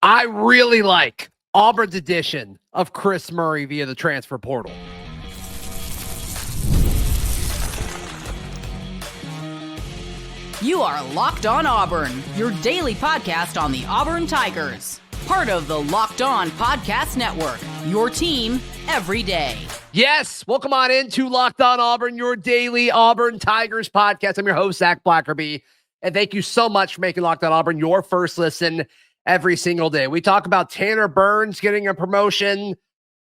I really like Auburn's addition of Chris Murray via the transfer portal. You are Locked On Auburn, your daily podcast on the Auburn Tigers. Part of the Locked On Podcast Network, your team every day. Yes, welcome on into Locked On Auburn, your daily Auburn Tigers podcast. I'm your host, Zac Blackerby, and thank you so much for making Locked On Auburn your first listen every single day. We talk about Tanner Burns getting a promotion.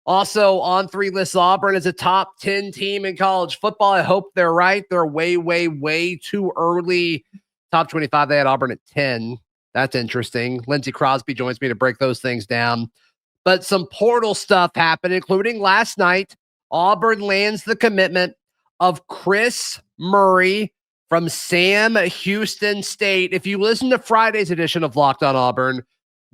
Also, on 3 lists, Auburn is a top 10 team in college football. I hope they're right. They're way too early. Top 25, they had Auburn at 10. That's interesting. Lindsay Crosby joins me to break those things down. But some portal stuff happened, including last night. Auburn lands the commitment of Chris Murray from Sam Houston State. If you listen to Friday's edition of Locked On Auburn,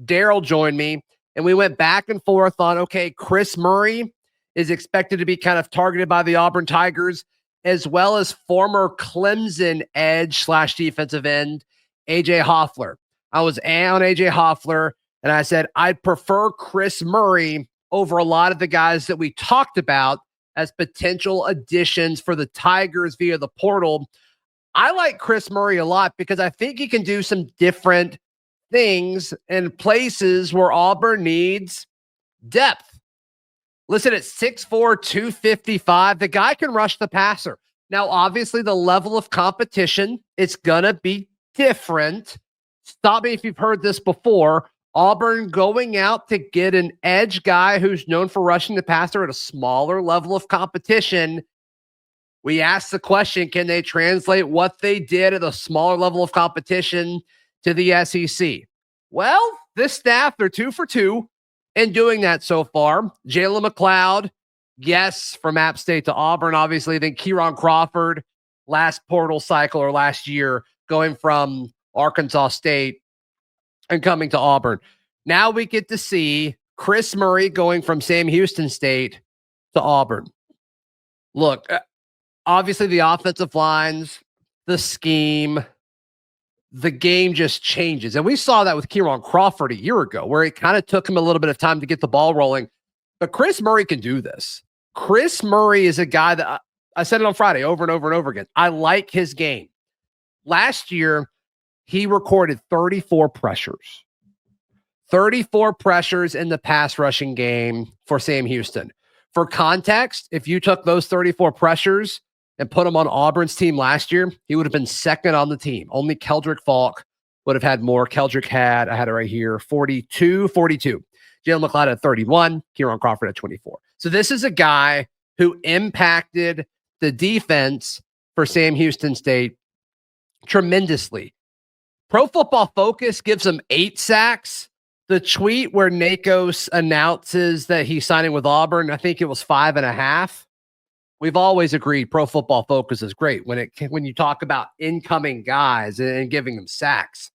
Daryl joined me, and we went back and forth on, okay, Chris Murray is expected to be kind of targeted by the Auburn Tigers, as well as former Clemson edge / defensive end, A.J. Hoffler. I was on A.J. Hoffler, and I said, I'd prefer Chris Murray over a lot of the guys that we talked about as potential additions for the Tigers via the portal. I like Chris Murray a lot because I think he can do some different things in places where Auburn needs depth. Listen, at 6'4", 255, the guy can rush the passer. Now, obviously, the level of competition, it's going to be different. Stop me if you've heard this before. Auburn going out to get an edge guy who's known for rushing the passer at a smaller level of competition. We asked the question, can they translate what they did at a smaller level of competition to the SEC? Well, this staff, they're 2 for 2 in doing that so far. Jalen McLeod, yes, from App State to Auburn, obviously. Then Kieron Crawford, last portal cycle or last year, going from Arkansas State and coming to Auburn. Now we get to see Chris Murray going from Sam Houston State to Auburn. Look, obviously the offensive lines, the scheme, the game just changes. And we saw that with Kieron Crawford a year ago, where it kind of took him a little bit of time to get the ball rolling. But Chris Murray can do this. Chris Murray is a guy that I said it on Friday over and over again. I like his game. Last year, he recorded 34 pressures. 34 pressures in the pass rushing game for Sam Houston. For context, if you took those 34 pressures and put him on Auburn's team last year, he would have been second on the team. Only Keldrick Falk would have had more. Keldrick had, I had it right here, 42. Jalen McLeod had 31. Kieron Crawford had 24. So this is a guy who impacted the defense for Sam Houston State tremendously. Pro Football Focus gives him 8 sacks. The tweet where Nakos announces that he's signing with Auburn, I think it was 5.5. We've always agreed Pro Football Focus is great when you talk about incoming guys and giving them sacks.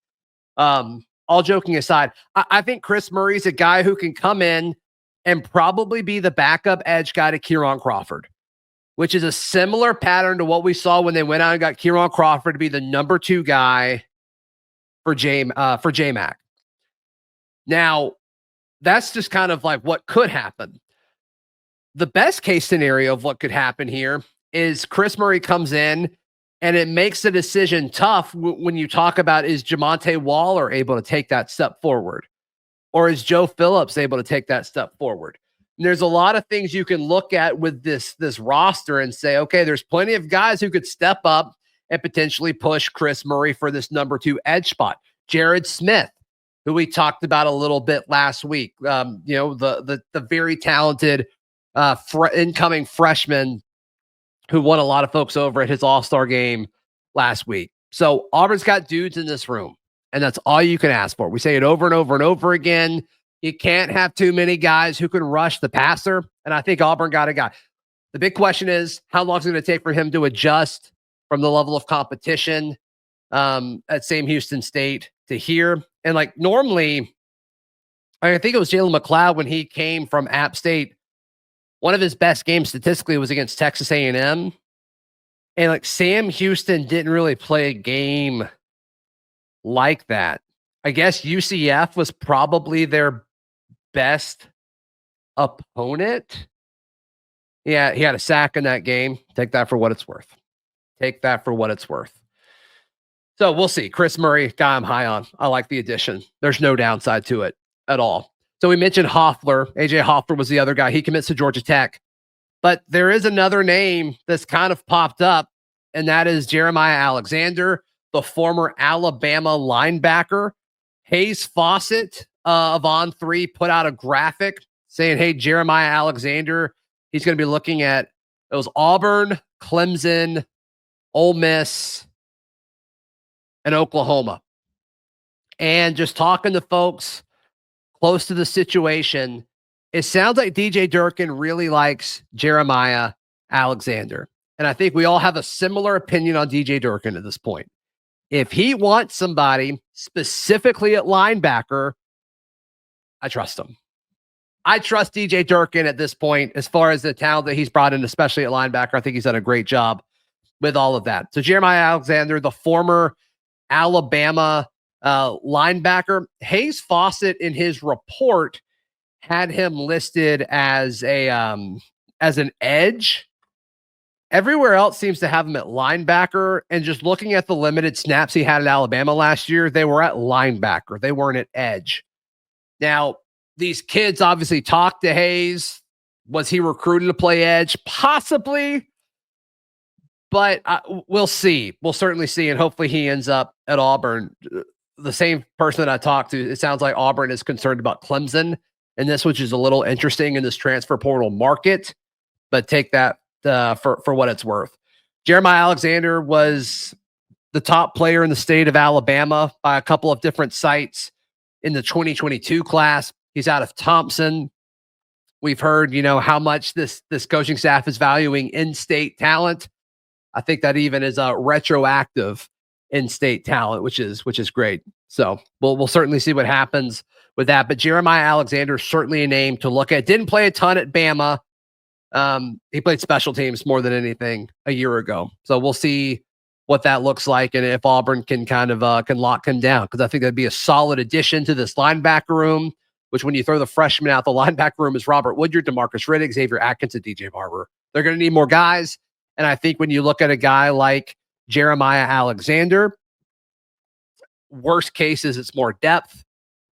All joking aside, I think Chris Murray's a guy who can come in and probably be the backup edge guy to Kieron Crawford, which is a similar pattern to what we saw when they went out and got Kieron Crawford to be the number 2 guy for J-Mac. Now, that's just kind of like what could happen. The best case scenario of what could happen here is Chris Murray comes in and it makes the decision tough when you talk about, is Jamonte Waller able to take that step forward? Or is Joe Phillips able to take that step forward? And there's a lot of things you can look at with this roster and say, okay, there's plenty of guys who could step up and potentially push Chris Murray for this number 2 edge spot. Jared Smith, who we talked about a little bit last week, the very talented incoming freshman who won a lot of folks over at his All-Star game last week. So Auburn's got dudes in this room, and that's all you can ask for. We say it over and over again. You can't have too many guys who can rush the passer, and I think Auburn got a guy. The big question is, how long is it going to take for him to adjust from the level of competition at Sam Houston State to here? And like normally, I think it was Jalen McLeod when he came from App State. One of his best games statistically was against Texas A&M. And like Sam Houston didn't really play a game like that I guess UCF was probably their best opponent. Yeah, he had a sack in that game. Take that for what it's worth. So we'll see. Chris Murray, guy I'm high on. I like the addition. There's no downside to it at all. So we mentioned Hoffler. AJ Hoffler was the other guy. He commits to Georgia Tech. But there is another name that's kind of popped up, and that is Jeremiah Alexander, the former Alabama linebacker. Hayes Fawcett of On3 put out a graphic saying, hey, Jeremiah Alexander, he's going to be looking at those Auburn, Clemson, Ole Miss, and Oklahoma. And just talking to folks close to the situation, it sounds like DJ Durkin really likes Jeremiah Alexander. And I think we all have a similar opinion on DJ Durkin at this point. If he wants somebody specifically at linebacker, I trust him. I trust DJ Durkin at this point as far as the talent that he's brought in, especially at linebacker. I think he's done a great job with all of that. So Jeremiah Alexander, the former Alabama linebacker. Hayes Fawcett in his report had him listed as an edge. Everywhere else seems to have him at linebacker. And just looking at the limited snaps he had at Alabama last year, they were at linebacker. They weren't at edge. Now, these kids obviously talked to Hayes. Was he recruited to play edge? Possibly. But we'll see. We'll certainly see. And hopefully he ends up at Auburn. The same person that I talked to, it sounds like Auburn is concerned about Clemson in this, which is a little interesting in this transfer portal market. But take that for what it's worth. Jeremiah Alexander was the top player in the state of Alabama by a couple of different sites in the 2022 class. He's out of Thompson. We've heard, how much this coaching staff is valuing in-state talent. I think that even is a retroactive in-state talent, which is great. So we'll certainly see what happens with that. But Jeremiah Alexander is certainly a name to look at. Didn't play a ton at Bama. He played special teams more than anything a year ago. So we'll see what that looks like and if Auburn can kind of can lock him down, because I think that'd be a solid addition to this linebacker room, which when you throw the freshman out, the linebacker room is Robert Woodyard, DeMarcus Riddick, Xavier Atkins, and DJ Barber. They're going to need more guys. And I think when you look at a guy like Jeremiah Alexander, worst case is it's more depth,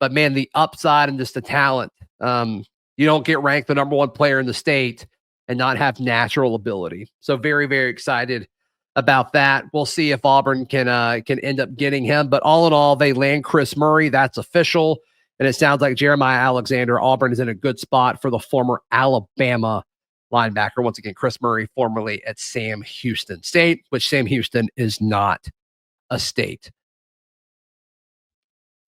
but man, the upside and just the talent, you don't get ranked the number one player in the state and not have natural ability. So very, very excited about that. We'll see if Auburn can end up getting him. But all in all, they land Chris Murray. That's official. And it sounds like Jeremiah Alexander, Auburn is in a good spot for the former Alabama linebacker. Once again, Chris Murray, formerly at Sam Houston State, which Sam Houston is not a state.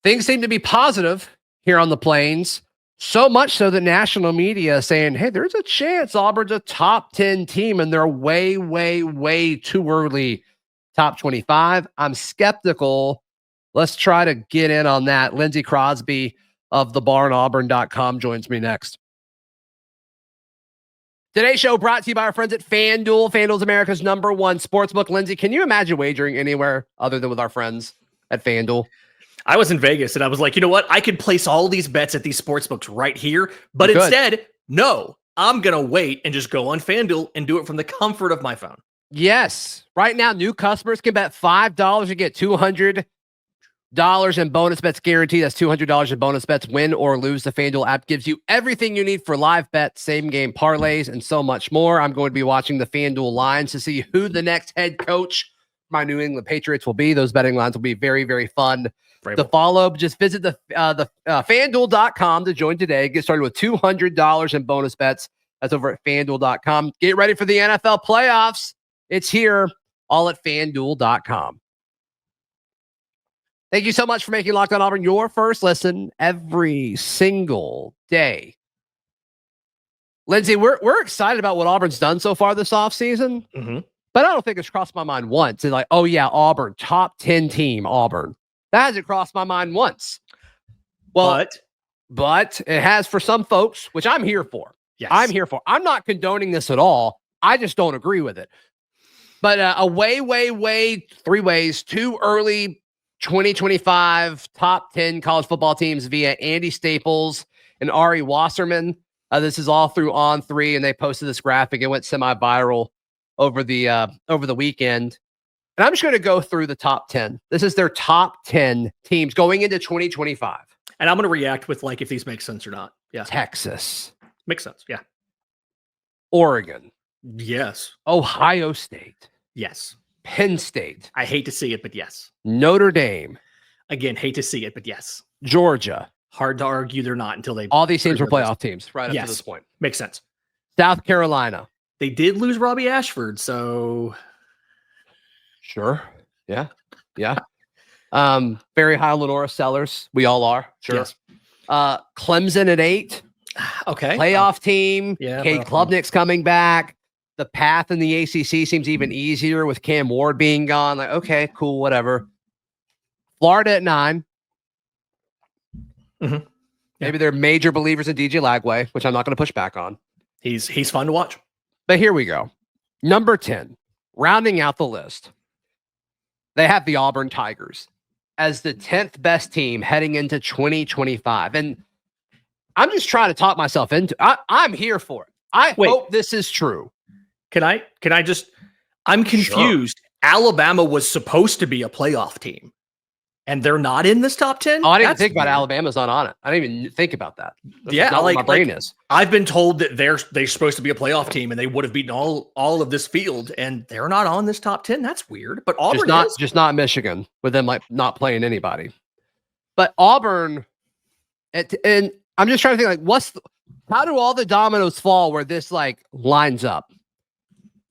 Things seem to be positive here on the Plains. So much so that national media is saying, hey, there's a chance Auburn's a top 10 team, and they're way, way, way too early top 25. I'm skeptical. Let's try to get in on that. Lindsay Crosby of thebarnauburn.com joins me next. Today's show brought to you by our friends at FanDuel. FanDuel's America's #1 sportsbook. Lindsay, can you imagine wagering anywhere other than with our friends at FanDuel? I was in Vegas and I was like, you know what? I could place all these bets at these sports books right here. But instead, no, I'm going to wait and just go on FanDuel and do it from the comfort of my phone. Yes. Right now, new customers can bet $5 and get $200 in bonus bets guaranteed. That's $200 in bonus bets. Win or lose, the FanDuel app gives you everything you need for live bets, same game parlays, and so much more. I'm going to be watching the FanDuel lines to see who the next head coach my New England Patriots will be. Those betting lines will be very, very fun to follow. Just visit the FanDuel.com to join today. Get started with $200 in bonus bets. That's over at FanDuel.com. Get ready for the NFL playoffs. It's here, all at FanDuel.com. Thank you so much for making Locked On Auburn your first listen every single day. Lindsay, we're excited about what Auburn's done so far this offseason. Mm-hmm. But I don't think it's crossed my mind once. It's like, oh yeah, Auburn, top 10 team, Auburn. That hasn't crossed my mind once. Well, but it has for some folks, which I'm here for. Yes. I'm here for. I'm not condoning this at all. I just don't agree with it. But way, 3 ways, too early 2025 top 10 college football teams via Andy Staples and Ari Wasserman. This is all through On3, and they posted this graphic. It went semi-viral over the weekend. And I'm just going to go through the top 10. This is their top 10 teams going into 2025. And I'm going to react with like if these make sense or not. Yeah. Texas. Makes sense. Yeah. Oregon. Yes. Ohio State. Yes. Penn State. I hate to see it, but yes. Notre Dame. Again, hate to see it, but yes. Georgia. Hard to argue they're not until they... All these teams were playoff teams right up to this point. Makes sense. South Carolina. They did lose Robbie Ashford, so... Sure. Yeah. Very high Lenora Sellers. We all are. Sure. Yes. Clemson at 8. Okay. Playoff team. Yeah. Cade Klubnik's coming back. The path in the ACC seems even easier with Cam Ward being gone. Like, okay, cool, whatever. Florida at 9. Mm-hmm. Maybe they're major believers in DJ Lagway, which I'm not going to push back on. He's fun to watch. But here we go. Number 10, rounding out the list. They have the Auburn Tigers as the 10th best team heading into 2025. And I'm just trying to talk myself into I'm here for it. I hope this is true. Can I just, I'm confused. Sure. Alabama was supposed to be a playoff team and they're not in this top 10. Oh, I didn't even think about Alabama's not on it. I didn't even think about that. That's not what my brain is. I've been told that they're supposed to be a playoff team and they would have beaten all of this field and they're not on this top 10. That's weird. But Auburn just not Michigan with them like not playing anybody. But Auburn, and I'm just trying to think like how do all the dominoes fall where this like lines up?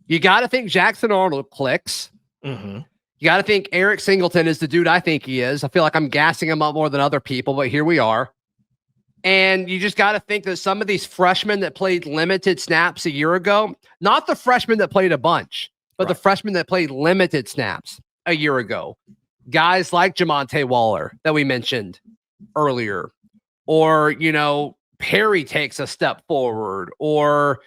You got to think Jackson Arnold clicks. Mm-hmm. You got to think Eric Singleton is the dude I think he is. I feel like I'm gassing him up more than other people, but here we are. And you just got to think that some of these freshmen that played limited snaps a year ago, not the freshmen that played a bunch, but the freshmen that played limited snaps a year ago, guys like Jamonte Waller that we mentioned earlier, or, Perry takes a step forward, or,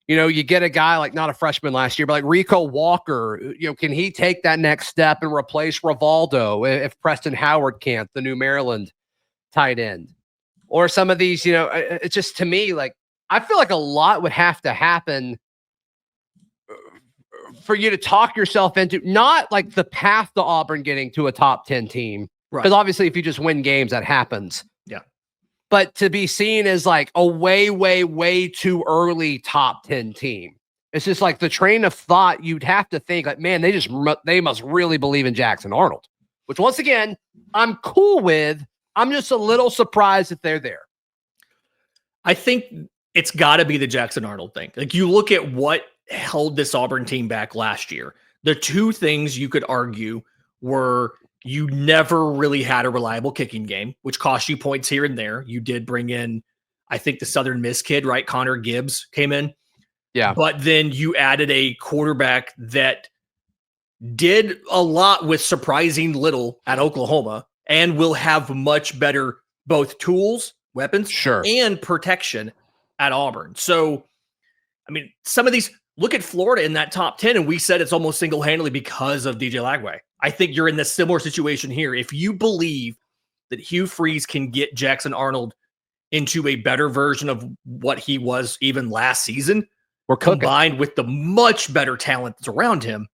you get a guy like not a freshman last year, but like Rico Walker, can he take that next step and replace Rivaldo if Preston Howard can't, the new Maryland tight end? Or some of these, it's just to me, like, I feel like a lot would have to happen for you to talk yourself into not like the path to Auburn getting to a top 10 team. Because obviously if you just win games, that happens. Yeah. But to be seen as like a way, way, way too early top 10 team. It's just like the train of thought you'd have to think like, man, they must really believe in Jackson Arnold, which once again, I'm cool with. I'm just a little surprised that they're there. I think it's got to be the Jackson Arnold thing. Like you look at what held this Auburn team back last year. The two things you could argue were you never really had a reliable kicking game, which cost you points here and there. You did bring in, I think the Southern Miss kid, right? Connor Gibbs came in. Yeah. But then you added a quarterback that did a lot with surprising little at Oklahoma and will have much better both tools, weapons, and protection at Auburn. So, I mean, some of these, look at Florida in that top 10, and we said it's almost single-handedly because of DJ Lagway. I think you're in the similar situation here. If you believe that Hugh Freeze can get Jackson Arnold into a better version of what he was even last season, we're combined with the much better talent that's around him,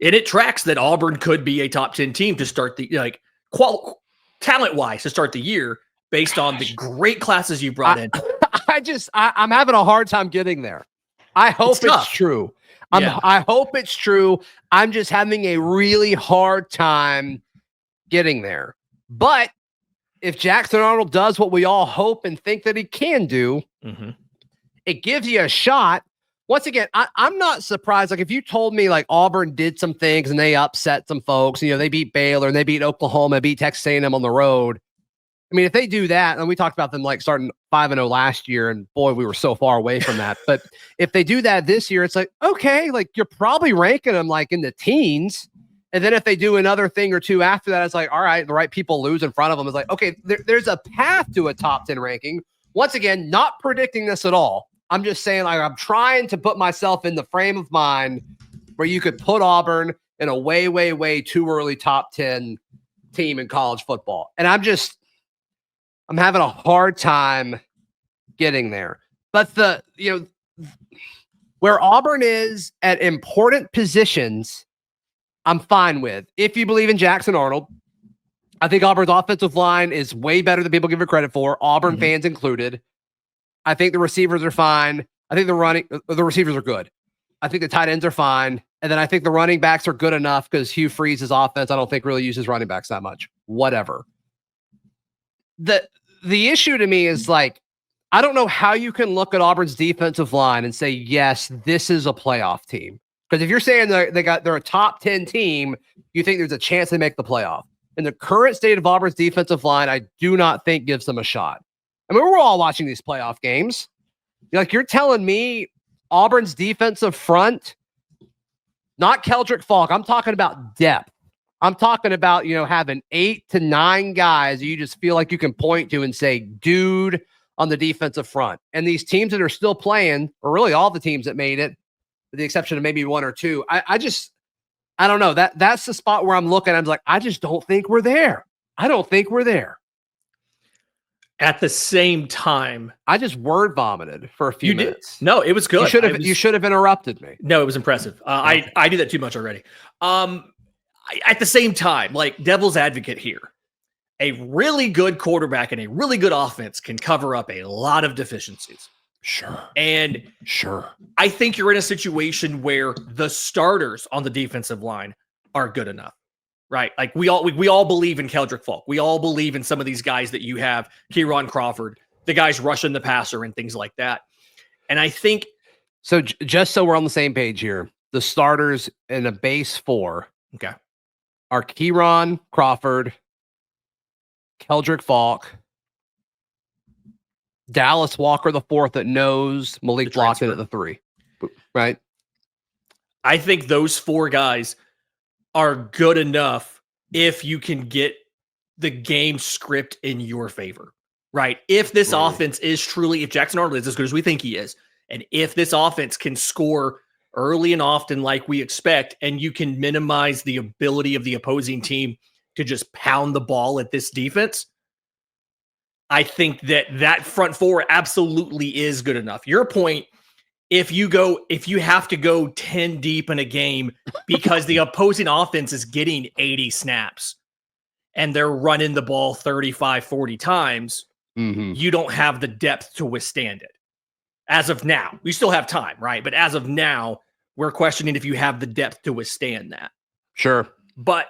and it tracks that Auburn could be a top 10 team to start the, like, talent-wise to start the year based on the great classes you brought in. I'm having a hard time getting there. I hope it's true. I hope it's true. I'm just having a really hard time getting there. But if Jackson Arnold does what we all hope and think that he can do, it gives you a shot. Once again, I'm not surprised. Like if you told me like Auburn did some things and they upset some folks, they beat Baylor and they beat Oklahoma, beat Texas A&M on the road. I mean, if they do that, and we talked about them like starting 5-0 last year, and boy, we were so far away from that. But if they do that this year, it's like, okay, like you're probably ranking them like in the teens. And then if they do another thing or two after that, it's like, all right, the right people lose in front of them. It's like, okay, there's a path to a top 10 ranking. Once again, not predicting this at all. I'm just saying, like, I'm trying to put myself in the frame of mind where you could put Auburn in a way, way, way too early top 10 team in college football. And I'm having a hard time getting there. But where Auburn is at important positions, I'm fine with. If you believe in Jackson Arnold, I think Auburn's offensive line is way better than people give it credit for, Auburn fans included. I think the receivers are fine. I think the receivers are good. I think the tight ends are fine. And then I think the running backs are good enough because Hugh Freeze's offense, I don't think really uses running backs that much. Whatever. The issue to me is like, I don't know how you can look at Auburn's defensive line and say, yes, this is a playoff team. Because if you're saying they're a top 10 team, you think there's a chance they make the playoff. In the current state of Auburn's defensive line, I do not think gives them a shot. I mean, we're all watching these playoff games. You're telling me Auburn's defensive front, not Keldrick Falk, I'm talking about depth. I'm talking about, having 8 to 9 guys you just feel like you can point to and say, dude, on the defensive front. And these teams that are still playing, or really all the teams that made it, with the exception of maybe 1 or 2, I don't know. That's the spot where I'm looking. I'm like, I just don't think we're there. I don't think we're there. At the same time, I just word vomited for a few minutes. No, it was good. You should have interrupted me. No, it was impressive. I do that too much already. At the same time, like devil's advocate here, a really good quarterback and a really good offense can cover up a lot of deficiencies. Sure. I think you're in a situation where the starters on the defensive line are good enough, right? Like we all believe in Keldrick Falk. We all believe in some of these guys that you have, Kieran Crawford, the guys rushing the passer and things like that. And I think so. Just so we're on the same page here, the starters in a base 4, okay, are Kieran Crawford, Keldrick Falk, Dallas Walker the 4th that knows Malik Blockton at the 3, right? I think those 4 guys are good enough if you can get the game script in your favor, right? If this offense is truly, if Jackson Arnold is as good as we think he is, and if this offense can score early and often like we expect, and you can minimize the ability of the opposing team to just pound the ball at this defense, I think that front 4 absolutely is good enough. Your point, if you have to go 10 deep in a game because the opposing offense is getting 80 snaps and they're running the ball 35, 40 times, you don't have the depth to withstand it. As of now, we still have time, right? But as of now, we're questioning if you have the depth to withstand that. Sure. But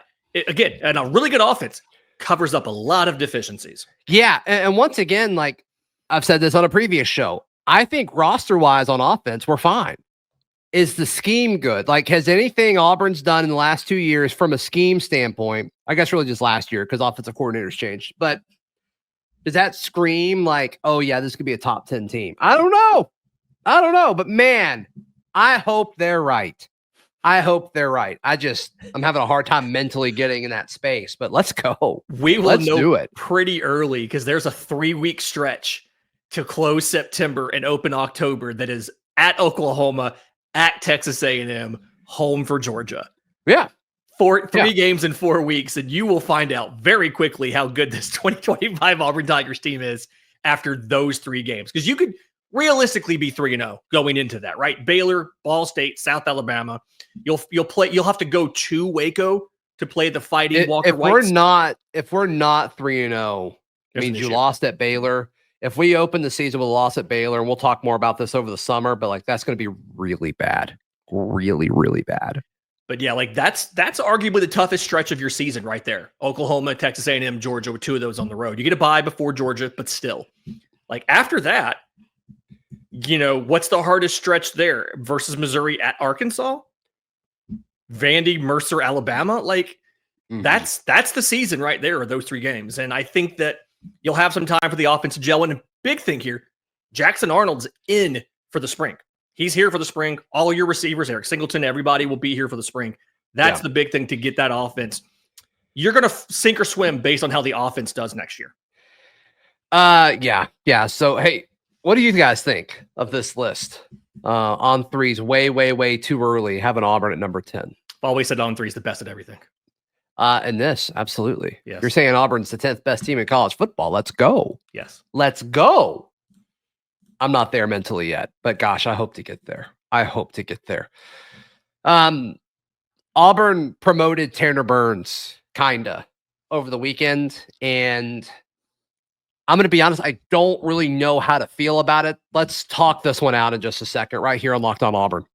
again, and a really good offense covers up a lot of deficiencies. Yeah. And once again, like I've said this on a previous show, I think roster-wise on offense, we're fine. Is the scheme good? Like, has anything Auburn's done in the last 2 years from a scheme standpoint, I guess really just last year because offensive coordinators changed, but does that scream like, oh yeah, this could be a top 10 team? I don't know. But man, I hope they're right. I'm having a hard time mentally getting in that space, but let's go. Let's do it pretty early because there's a 3-week stretch to close September and open October that is at Oklahoma, at Texas A&M, home for Georgia. Yeah. 3 games in 4 weeks, and you will find out very quickly how good this 2025 Auburn Tigers team is after those 3 games. Because you could realistically be 3-0 going into that, right? Baylor, Ball State, South Alabama. You'll have to go to Waco to play the Fighting Walker Whites. If we're not 3-0, it means you lost at Baylor. If we open the season with a loss at Baylor, and we'll talk more about this over the summer, but like that's going to be really bad. Really, really bad. But yeah, like that's arguably the toughest stretch of your season right there. Oklahoma, Texas A&M, Georgia, with 2 of those on the road. You get a bye before Georgia, but still. Like after that, what's the hardest stretch there versus Missouri at Arkansas? Vandy, Mercer, Alabama? Like that's the season right there, those 3 games. And I think that you'll have some time for the offense to gel. And big thing here, Jackson Arnold's in for the spring. He's here for the spring. All your receivers, Eric Singleton, everybody will be here for the spring. That's the big thing to get that offense. You're going to sink or swim based on how the offense does next year. Yeah. So, hey, what do you guys think of this list? On 3's way, way, way too early, having Auburn at number 10. I've always said on 3 is the best at everything. And this, absolutely. Yes. You're saying Auburn's the 10th best team in college football. Let's go. Yes. Let's go. I'm not there mentally yet, but gosh, I hope to get there. Auburn promoted Tanner Burns, kinda, over the weekend, and I'm going to be honest, I don't really know how to feel about it. Let's talk this one out in just a second, right here on Locked On Auburn.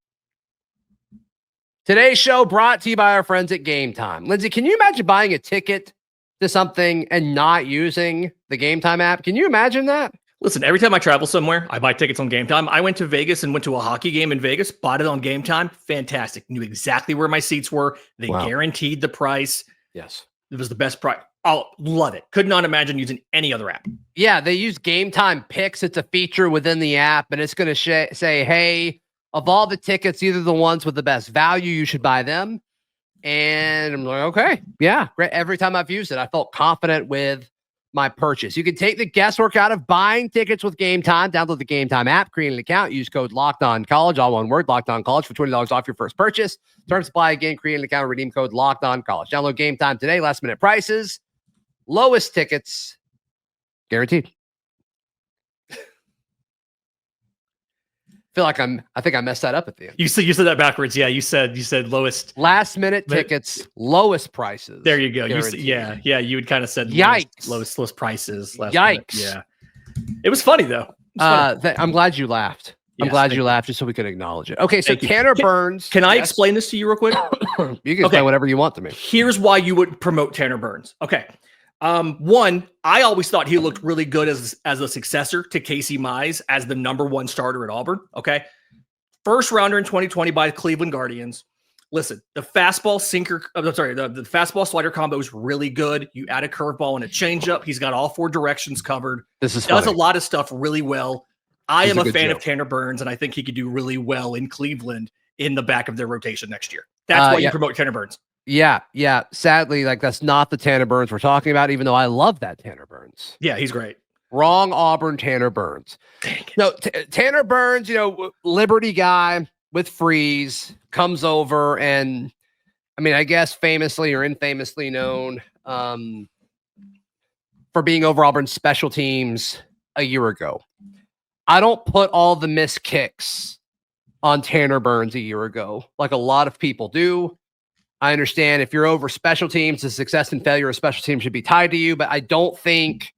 Today's show brought to you by our friends at Game Time. Lindsay, can you imagine buying a ticket to something and not using the Game Time app? Can you imagine that? Listen, every time I travel somewhere, I buy tickets on Game Time. I went to Vegas and went to a hockey game in Vegas, bought it on Game Time. Fantastic. Knew exactly where my seats were. They guaranteed the price. Yes. It was the best price. Oh, love it. Could not imagine using any other app. Yeah, they use Game Time Picks. It's a feature within the app, and it's going to say, hey, of all the tickets, these are the ones with the best value. You should buy them. And I'm like, okay, yeah, great. Every time I've used it, I felt confident with my purchase. You can take the guesswork out of buying tickets with Game Time. Download the Game Time app, create an account, use code LOCKEDONCollege, all one word, LOCKEDONCollege for $20 off your first purchase. Terms apply again, create an account, redeem code LOCKEDONCollege. Download Game Time today, last minute prices, lowest tickets, guaranteed. I think I messed that up at the end. You said that backwards. Yeah, you said lowest last minute tickets, lowest prices. There you go. You had kind of said yikes, lowest prices. Last yikes. Minute. Yeah, it was funny though. I'm glad you laughed. I'm glad you laughed just so we could acknowledge it. Okay, so Tanner Burns. Can I explain this to you real quick? You can explain whatever you want to me. Here's why you would promote Tanner Burns. Okay. One, I always thought he looked really good as a successor to Casey Mize as the number one starter at Auburn. Okay. First rounder in 2020 by the Cleveland Guardians. Listen, the fastball the fastball slider combo is really good. You add a curveball and a changeup. He's got all four directions covered. Does a lot of stuff really well. I am a fan of Tanner Burns, and I think he could do really well in Cleveland in the back of their rotation next year. That's why you promote Tanner Burns. Yeah. Sadly, that's not the Tanner Burns we're talking about, even though I love that Tanner Burns. Yeah, he's great. Wrong Auburn Tanner Burns. Dang it. No, Tanner Burns, Liberty guy with Freeze, comes over and, I guess famously or infamously known for being over Auburn's special teams a year ago. I don't put all the missed kicks on Tanner Burns a year ago like a lot of people do. I understand if you're over special teams, the success and failure of special teams should be tied to you, but I don't think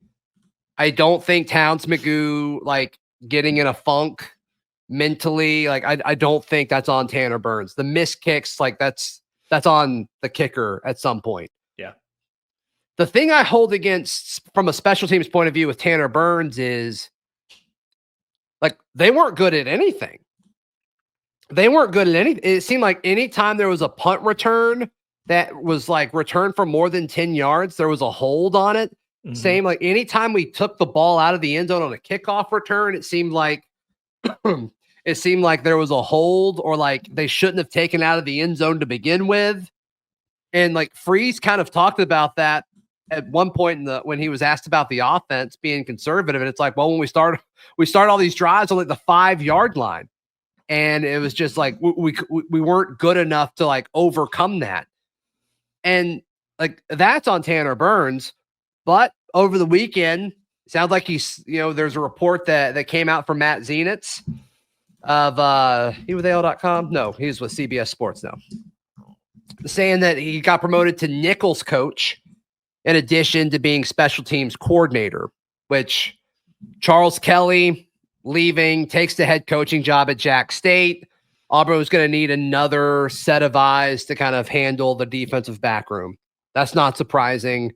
Towns Magoo getting in a funk mentally, I don't think that's on Tanner Burns. The missed kicks, that's on the kicker at some point. Yeah. The thing I hold against from a special teams point of view with Tanner Burns is they weren't good at anything. It seemed like anytime there was a punt return that was returned for more than 10 yards, there was a hold on it. Mm-hmm. Same, anytime we took the ball out of the end zone on a kickoff return, it seemed like there was a hold or they shouldn't have taken out of the end zone to begin with. And Freeze kind of talked about that at one point when he was asked about the offense being conservative. And it's when we start all these drives on the 5-yard line. And it was just we weren't good enough to overcome that. And that's on Tanner Burns. But over the weekend, it sounds like he's, there's a report that came out from Matt Zenitz of he with AL.com. No, he's with CBS Sports now, saying that he got promoted to Nichols coach in addition to being special teams coordinator, which Charles Kelly leaving, takes the head coaching job at Jack State. Auburn was going to need another set of eyes to kind of handle the defensive back room. That's not surprising,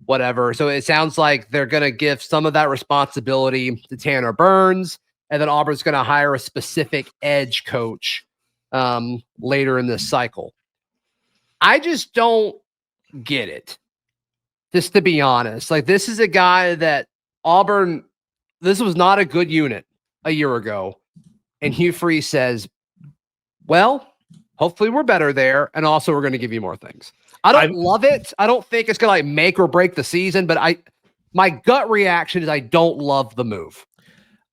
whatever. So it sounds like they're going to give some of that responsibility to Tanner Burns, and then Auburn's going to hire a specific edge coach later in this cycle. I just don't get it, just to be honest. This is a guy that Auburn, this was not a good unit a year ago. And Hugh Freeze says, well, hopefully we're better there. And also we're going to give you more things. I don't love it. I don't think it's going to make or break the season, but my gut reaction is I don't love the move.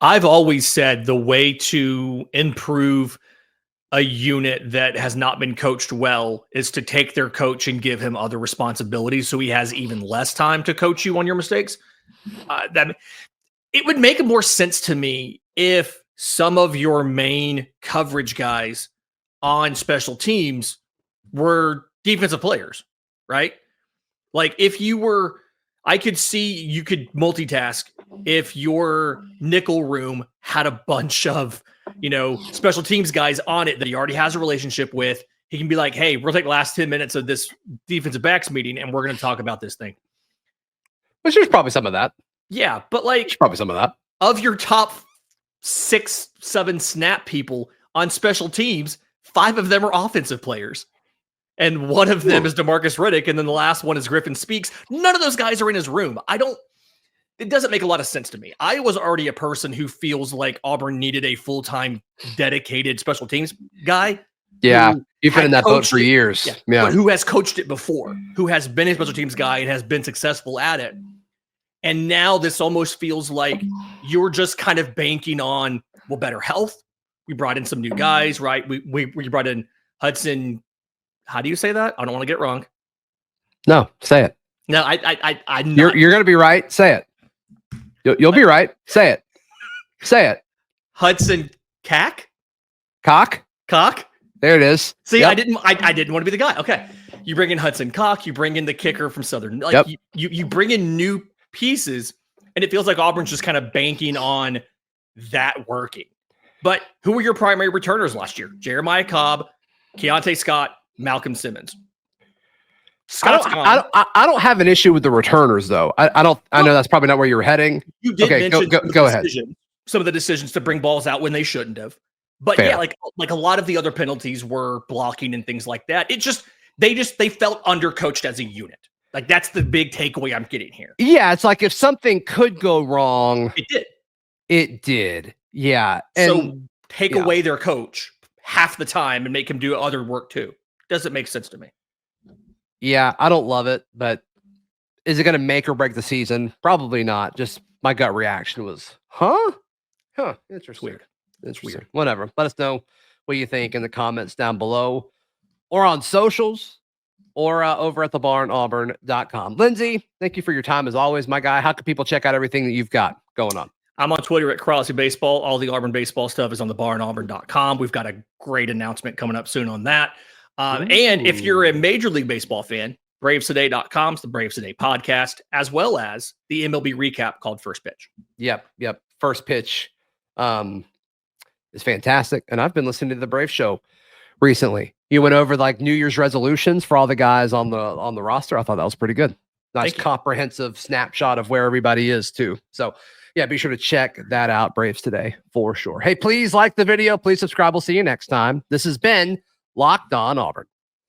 I've always said the way to improve a unit that has not been coached well is to take their coach and give him other responsibilities so he has even less time to coach you on your mistakes. That it would make more sense to me if some of your main coverage guys on special teams were defensive players, right? Like if you were, I could see you could multitask if your nickel room had a bunch of, special teams guys on it that he already has a relationship with. He can be like, hey, we'll take the last 10 minutes of this defensive backs meeting and we're going to talk about this thing. Which there's probably some of that. Yeah, but like there's probably some of that. Of your top 6, 7 snap people on special teams, 5 of them are offensive players. And one of them is DeMarcus Riddick, and then the last one is Griffin Speaks. None of those guys are in his room. It doesn't make a lot of sense to me. I was already a person who feels like Auburn needed a full-time dedicated special teams guy. Yeah, you've been in that boat for years. Yeah. But who has coached it before, who has been a special teams guy and has been successful at it. And now this almost feels like you're just kind of banking on, better health. We brought in some new guys, right? We brought in Hudson. How do you say that? I don't want to get it wrong. No, say it. No, I you're going to be right. Say it. You'll be right. Say it. Say it. Hudson Cock. There it is. See, yep. I didn't want to be the guy. Okay. You bring in Hudson Cock. You bring in the kicker from Southern. Like you bring in new pieces, and it feels like Auburn's just kind of banking on that working. But who were your primary returners last year? Jeremiah Cobb, Keontae Scott, Malcolm Simmons. I don't have an issue with the returners though. I know that's probably not where you were heading. You did mention go ahead. Some of the decisions to bring balls out when they shouldn't have. But fair. Yeah, like a lot of the other penalties were blocking and things like that. They felt undercoached as a unit. Like that's the big takeaway I'm getting here. Yeah, it's like if something could go wrong, it did. Yeah. And, so take away their coach half the time and make him do other work too. Doesn't make sense to me. Yeah, I don't love it, but is it going to make or break the season? Probably not. Just my gut reaction was, interesting. It's weird. Whatever. Let us know what you think in the comments down below or on socials or over at thebarnauburn.com. Lindsay, thank you for your time as always, my guy. How can people check out everything that you've got going on? I'm on Twitter at Crosby Baseball. All the Auburn baseball stuff is on thebarnauburn.com. We've got a great announcement coming up soon on that. And if you're a Major League Baseball fan, BravesToday.com is the Braves Today podcast, as well as the MLB recap called First Pitch. Yep. First Pitch is fantastic. And I've been listening to the Brave Show recently. You went over like New Year's resolutions for all the guys on the roster. I thought that was pretty good. Nice comprehensive snapshot of where everybody is too. So yeah, be sure to check that out. Braves Today for sure. Hey, please like the video. Please subscribe. We'll see you next time. This has been Locked On Auburn.